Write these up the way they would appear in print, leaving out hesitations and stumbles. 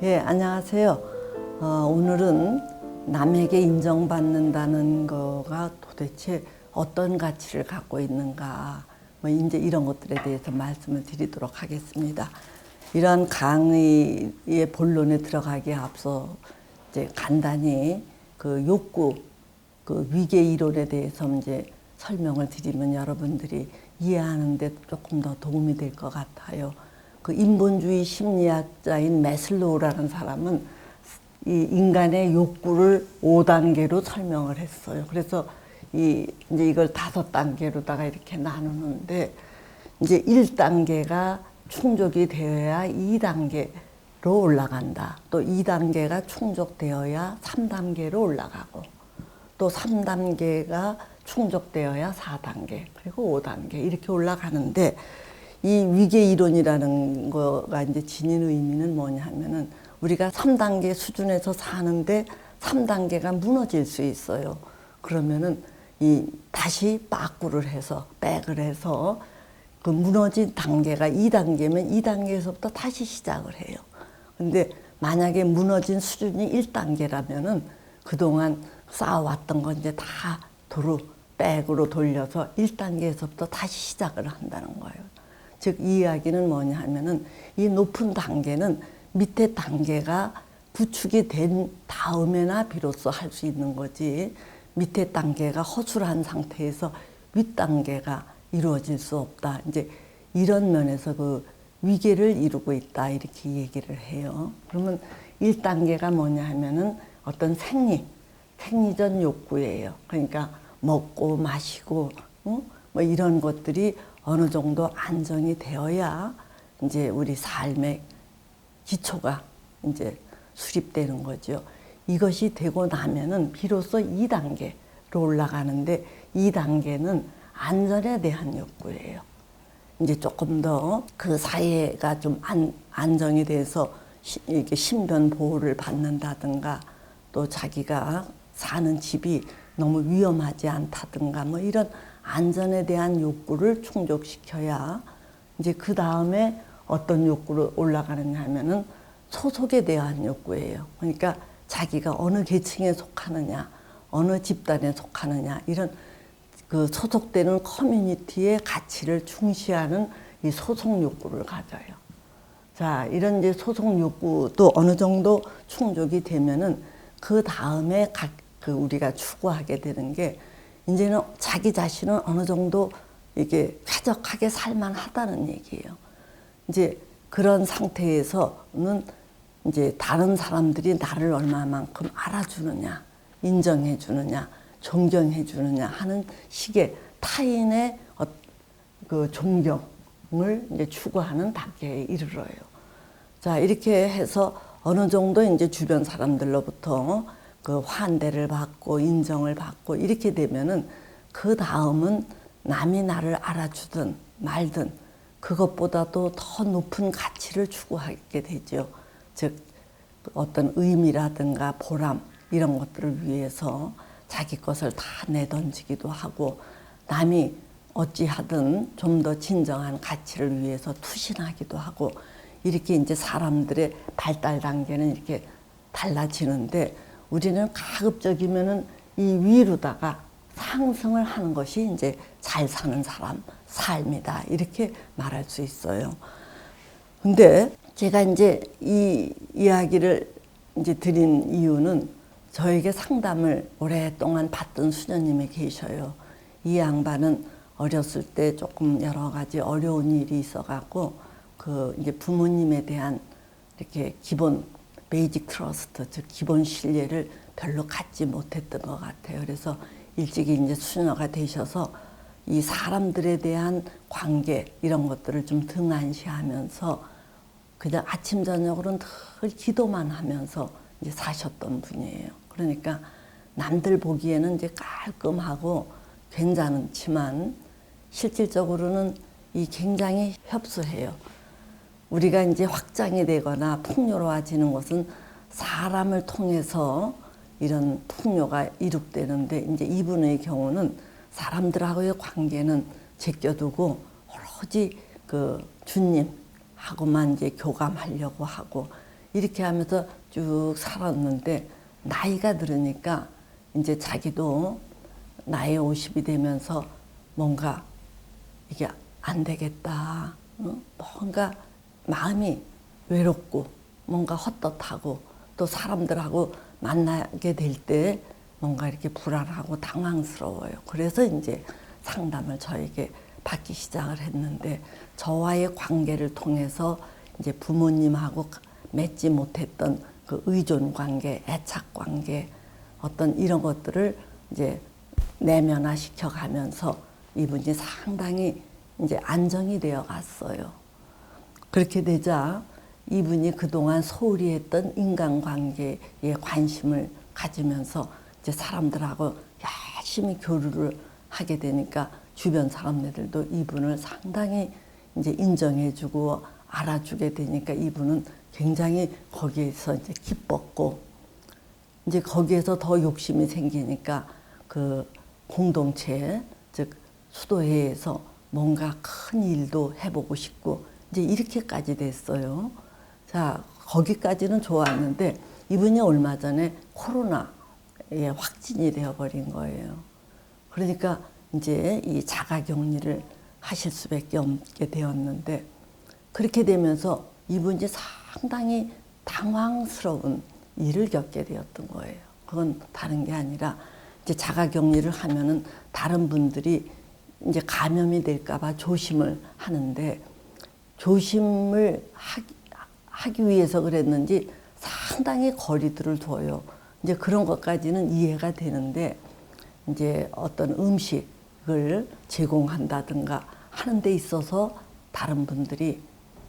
예, 안녕하세요. 오늘은 남에게 인정받는다는 거가 도대체 어떤 가치를 갖고 있는가, 이제 이런 것들에 대해서 말씀을 드리도록 하겠습니다. 이러한 강의의 본론에 들어가기에 앞서 이제 간단히 그 욕구, 그 위계 이론에 대해서 이제 설명을 드리면 여러분들이 이해하는 데 조금 더 도움이 될 것 같아요. 그 인본주의 심리학자인 매슬로우라는 사람은 이 인간의 욕구를 5단계로 설명을 했어요. 그래서 이제 이걸 5단계로다가 이렇게 나누는데, 이제 1단계가 충족이 되어야 2단계로 올라간다. 또 2단계가 충족되어야 3단계로 올라가고, 또 3단계가 충족되어야 4단계, 그리고 5단계 이렇게 올라가는데, 이 위계 이론이라는 거가 이제 지닌 의미는 뭐냐 하면은, 우리가 3단계 수준에서 사는데 3단계가 무너질 수 있어요. 그러면은 다시 빠꾸를 해서 백을 해서 그 무너진 단계가 2단계면 2단계에서부터 다시 시작을 해요. 근데 만약에 무너진 수준이 1단계라면은 그동안 쌓아왔던 건 이제 다 도로 백으로 돌려서 1단계에서부터 다시 시작을 한다는 거예요. 즉, 이 이야기는 뭐냐 하면은, 이 높은 단계는 밑에 단계가 구축이 된 다음에나 비로소 할 수 있는 거지, 밑에 단계가 허술한 상태에서 윗 단계가 이루어질 수 없다. 이제 이런 면에서 그 위계를 이루고 있다, 이렇게 얘기를 해요. 그러면 1단계가 뭐냐 하면은 어떤 생리전 욕구예요. 그러니까 먹고 마시고 뭐 이런 것들이 어느 정도 안정이 되어야 이제 우리 삶의 기초가 이제 수립되는 거죠. 이것이 되고 나면은 비로소 2단계로 올라가는데, 2단계는 안전에 대한 욕구예요. 이제 조금 더 그 사회가 좀 안정이 돼서 이렇게 신변 보호를 받는다든가, 또 자기가 사는 집이 너무 위험하지 않다든가, 뭐 이런 안전에 대한 욕구를 충족시켜야 이제 그 다음에 어떤 욕구로 올라가느냐 하면은 소속에 대한 욕구예요. 그러니까 자기가 어느 계층에 속하느냐, 어느 집단에 속하느냐, 이런 그 소속되는 커뮤니티의 가치를 중시하는 이 소속 욕구를 가져요. 자, 이런 이제 소속 욕구도 어느 정도 충족이 되면은 그 다음에 우리가 추구하게 되는 게, 이제는 자기 자신은 어느 정도 이게 쾌적하게 살만하다는 얘기예요. 이제 그런 상태에서는 이제 다른 사람들이 나를 얼마만큼 알아주느냐, 인정해 주느냐, 존경해 주느냐 하는 식의 타인의 그 존경을 이제 추구하는 단계에 이르러요. 자, 이렇게 해서 어느 정도 이제 주변 사람들로부터 그 환대를 받고 인정을 받고 이렇게 되면은, 그 다음은 남이 나를 알아주든 말든 그것보다도 더 높은 가치를 추구하게 되죠. 즉, 어떤 의미라든가 보람, 이런 것들을 위해서 자기 것을 다 내던지기도 하고, 남이 어찌하든 좀 더 진정한 가치를 위해서 투신하기도 하고, 이렇게 이제 사람들의 발달 단계는 이렇게 달라지는데, 우리는 가급적이면은 이 위로다가 상승을 하는 것이 이제 잘 사는 사람 삶이다, 이렇게 말할 수 있어요. 근데 제가 이제 이 이야기를 이제 드린 이유는, 저에게 상담을 오랫동안 받던 수녀님이 계셔요. 이 양반은 어렸을 때 조금 여러 가지 어려운 일이 있어갖고, 그 이제 부모님에 대한 이렇게 기본 베이직 트러스트, 즉 기본 신뢰를 별로 갖지 못했던 것 같아요. 그래서 일찍이 이제 수녀가 되셔서 이 사람들에 대한 관계, 이런 것들을 좀 등한시하면서 그냥 아침 저녁으로는 늘 기도만 하면서 이제 사셨던 분이에요. 그러니까 남들 보기에는 이제 깔끔하고 괜찮지만 실질적으로는 이 굉장히 협소해요. 우리가 이제 확장이 되거나 풍요로워지는 것은 사람을 통해서 이런 풍요가 이룩되는데, 이제 이분의 경우는 사람들하고의 관계는 제껴두고 오로지 그 주님하고만 이제 교감하려고 하고, 이렇게 하면서 쭉 살았는데 나이가 들으니까 이제 자기도 나이 50이 되면서 뭔가 이게 안 되겠다. 뭔가 마음이 외롭고 뭔가 헛헛하고 또 사람들하고 만나게 될 때 뭔가 이렇게 불안하고 당황스러워요. 그래서 이제 상담을 저에게 받기 시작을 했는데 저와의 관계를 통해서 이제 부모님하고 맺지 못했던 그 의존 관계, 애착 관계 어떤 이런 것들을 이제 내면화 시켜 가면서 이분이 상당히 이제 안정이 되어 갔어요. 그렇게 되자 이분이 그동안 소홀히 했던 인간관계에 관심을 가지면서 이제 사람들하고 열심히 교류를 하게 되니까 주변 사람들도 이분을 상당히 이제 인정해주고 알아주게 되니까 이분은 굉장히 거기에서 이제 기뻤고 이제 거기에서 더 욕심이 생기니까 그 공동체 즉 수도회에서 뭔가 큰 일도 해보고 싶고 이제 이렇게까지 됐어요. 자, 거기까지는 좋았는데 이분이 얼마 전에 코로나에 확진이 되어버린 거예요. 그러니까 이제 이 자가격리를 하실 수밖에 없게 되었는데 그렇게 되면서 이분이 상당히 당황스러운 일을 겪게 되었던 거예요. 그건 다른 게 아니라 이제 자가격리를 하면은 다른 분들이 이제 감염이 될까봐 조심을 하는데 조심을 하기 위해서 그랬는지 상당히 거리들을 둬요. 이제 그런 것까지는 이해가 되는데 이제 어떤 음식을 제공한다든가 하는 데 있어서 다른 분들이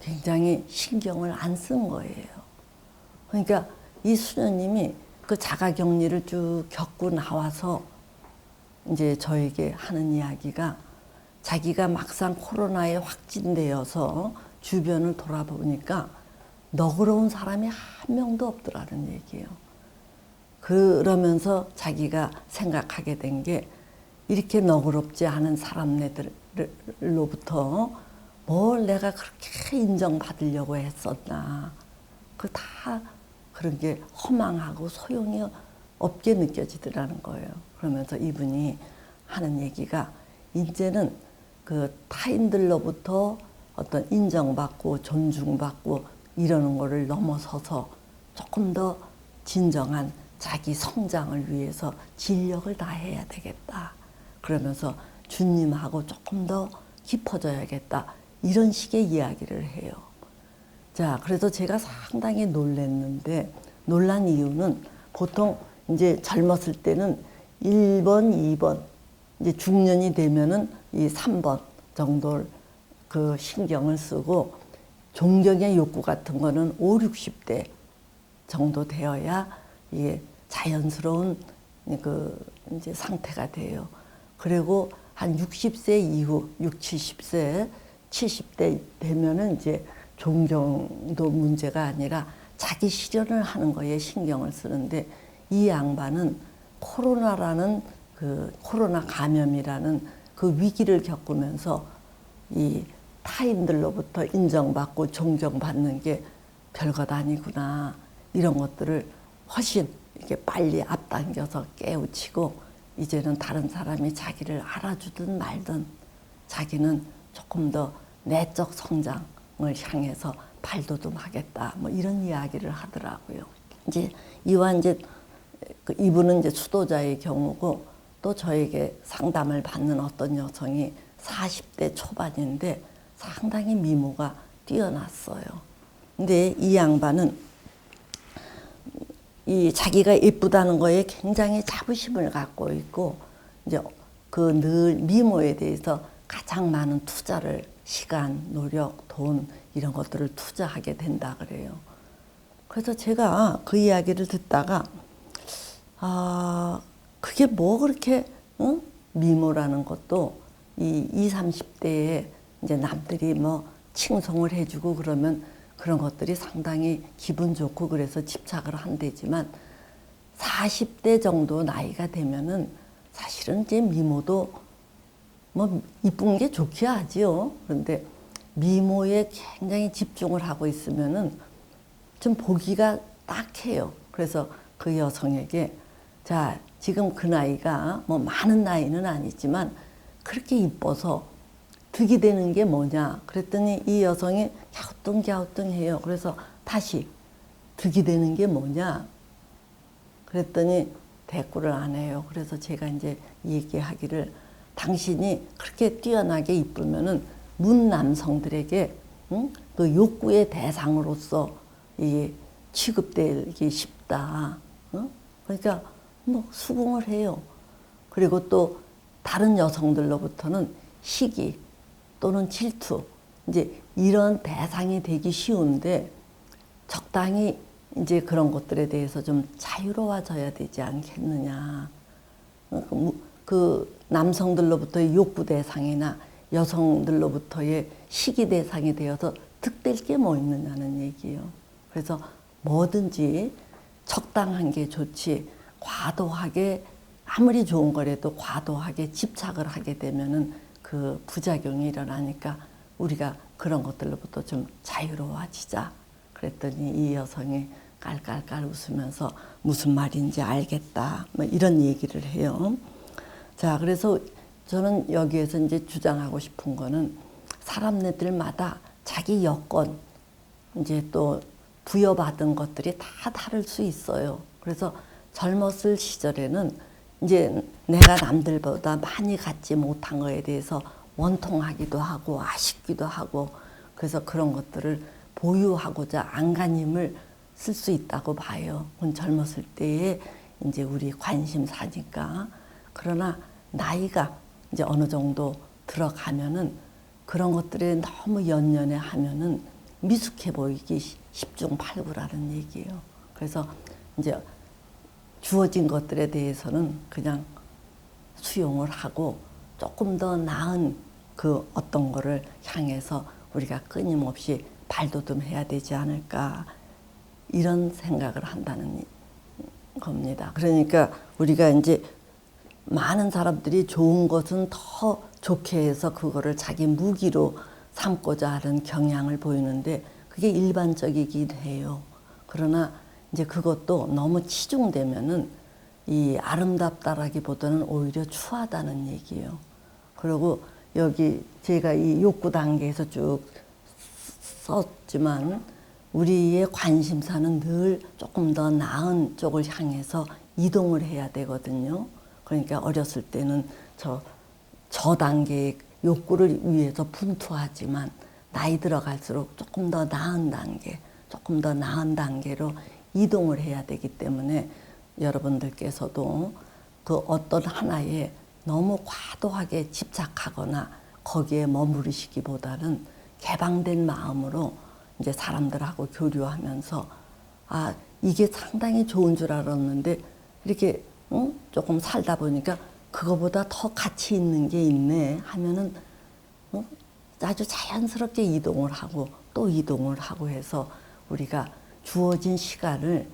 굉장히 신경을 안 쓴 거예요. 그러니까 이 수녀님이 그 자가격리를 쭉 겪고 나와서 이제 저에게 하는 이야기가 자기가 막상 코로나에 확진되어서 주변을 돌아보니까 너그러운 사람이 한 명도 없더라는 얘기예요. 그러면서 자기가 생각하게 된 게 이렇게 너그럽지 않은 사람들로부터 뭘 내가 그렇게 인정받으려고 했었나. 그 다 그런 게 허망하고 소용이 없게 느껴지더라는 거예요. 그러면서 이분이 하는 얘기가 이제는 그 타인들로부터 어떤 인정받고 존중받고 이러는 거를 넘어서서 조금 더 진정한 자기 성장을 위해서 진력을 다해야 되겠다. 그러면서 주님하고 조금 더 깊어져야겠다. 이런 식의 이야기를 해요. 자, 그래서 제가 상당히 놀랐는데 놀란 이유는 보통 이제 젊었을 때는 1번, 2번, 이제 중년이 되면은 이 3번 정도를 그 신경을 쓰고 존경의 욕구 같은 거는 5, 60대 정도 되어야 이게 자연스러운 그 이제 상태가 돼요. 그리고 한 60세 이후, 6, 70세, 70대 되면은 이제 존경도 문제가 아니라 자기 실현을 하는 거에 신경을 쓰는데 이 양반은 코로나라는 그 코로나 감염이라는 그 위기를 겪으면서 이 타인들로부터 인정받고 존경받는 게 별것 아니구나. 이런 것들을 훨씬 이렇게 빨리 앞당겨서 깨우치고 이제는 다른 사람이 자기를 알아주든 말든 자기는 조금 더 내적 성장을 향해서 발돋움하겠다. 뭐 이런 이야기를 하더라고요. 이제 이와 이제 이분은 이제 수도자의 경우고 또 저에게 상담을 받는 어떤 여성이 40대 초반인데 상당히 미모가 뛰어났어요. 근데 이 양반은 이 자기가 예쁘다는 거에 굉장히 자부심을 갖고 있고 이제 그 늘 미모에 대해서 가장 많은 투자를 시간, 노력, 돈 이런 것들을 투자하게 된다 그래요. 그래서 제가 그 이야기를 듣다가 그게 뭐 그렇게 미모라는 것도 이 20, 30대에 이제 남들이 뭐 칭송을 해주고 그러면 그런 것들이 상당히 기분 좋고 그래서 집착을 한대지만 40대 정도 나이가 되면은 사실은 이제 미모도 뭐 이쁜 게 좋기야 하지요. 그런데 미모에 굉장히 집중을 하고 있으면은 좀 보기가 딱해요. 그래서 그 여성에게 자, 지금 그 나이가 뭐 많은 나이는 아니지만 그렇게 이뻐서 득이 되는 게 뭐냐 그랬더니 이 여성이 갸우뚱갸우뚱해요. 그래서 다시 득이 되는 게 뭐냐 그랬더니 대꾸를 안 해요. 그래서 제가 이제 얘기하기를 당신이 그렇게 뛰어나게 이쁘면은 문 남성들에게 그 욕구의 대상으로서 이 취급되기 쉽다. 그러니까 뭐 수긍을 해요. 그리고 또 다른 여성들로부터는 시기 또는 질투 이제 이런 대상이 되기 쉬운데 적당히 이제 그런 것들에 대해서 좀 자유로워져야 되지 않겠느냐. 그 남성들로부터의 욕구 대상이나 여성들로부터의 시기 대상이 되어서 득될 게 뭐 있느냐는 얘기예요. 그래서 뭐든지 적당한 게 좋지 과도하게 아무리 좋은 거라도 과도하게 집착을 하게 되면은 그 부작용이 일어나니까 우리가 그런 것들로부터 좀 자유로워지자. 그랬더니 이 여성이 깔깔깔 웃으면서 무슨 말인지 알겠다. 뭐 이런 얘기를 해요. 자, 그래서 저는 여기에서 이제 주장하고 싶은 거는 사람들마다 자기 여건, 이제 또 부여받은 것들이 다 다를 수 있어요. 그래서 젊었을 시절에는 이제 내가 남들보다 많이 갖지 못한 거에 대해서 원통하기도 하고 아쉽기도 하고 그래서 그런 것들을 보유하고자 안간힘을 쓸 수 있다고 봐요. 그건 젊었을 때에 이제 우리 관심사니까. 그러나 나이가 이제 어느 정도 들어가면은 그런 것들에 너무 연연해 하면은 미숙해 보이기 십중팔구라는 얘기예요. 그래서 이제 주어진 것들에 대해서는 그냥 수용을 하고 조금 더 나은 그 어떤 거를 향해서 우리가 끊임없이 발돋움해야 되지 않을까 이런 생각을 한다는 겁니다. 그러니까 우리가 이제 많은 사람들이 좋은 것은 더 좋게 해서 그거를 자기 무기로 삼고자 하는 경향을 보이는데 그게 일반적이긴 해요. 그러나 이제 그것도 너무 치중되면은 이 아름답다라기보다는 오히려 추하다는 얘기예요. 그리고 여기 제가 이 욕구 단계에서 쭉 썼지만 우리의 관심사는 늘 조금 더 나은 쪽을 향해서 이동을 해야 되거든요. 그러니까 어렸을 때는 저 단계의 욕구를 위해서 분투하지만 나이 들어갈수록 조금 더 나은 단계, 조금 더 나은 단계로 이동을 해야 되기 때문에 여러분들께서도 그 어떤 하나에 너무 과도하게 집착하거나 거기에 머무르시기보다는 개방된 마음으로 이제 사람들하고 교류하면서 아 이게 상당히 좋은 줄 알았는데 이렇게 조금 살다 보니까 그거보다 더 가치 있는 게 있네 하면은 아주 자연스럽게 이동을 하고 또 이동을 하고 해서 우리가 주어진 시간을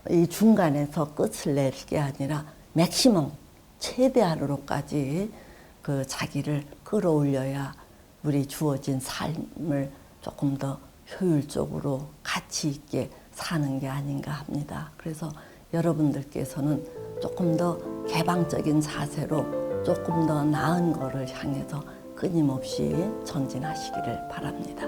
이 중간에서 끝을 낼 게 아니라 맥시멈 최대한으로까지 그 자기를 끌어올려야 우리 주어진 삶을 조금 더 효율적으로 가치 있게 사는 게 아닌가 합니다. 그래서 여러분들께서는 조금 더 개방적인 자세로 조금 더 나은 거를 향해서 끊임없이 전진하시기를 바랍니다.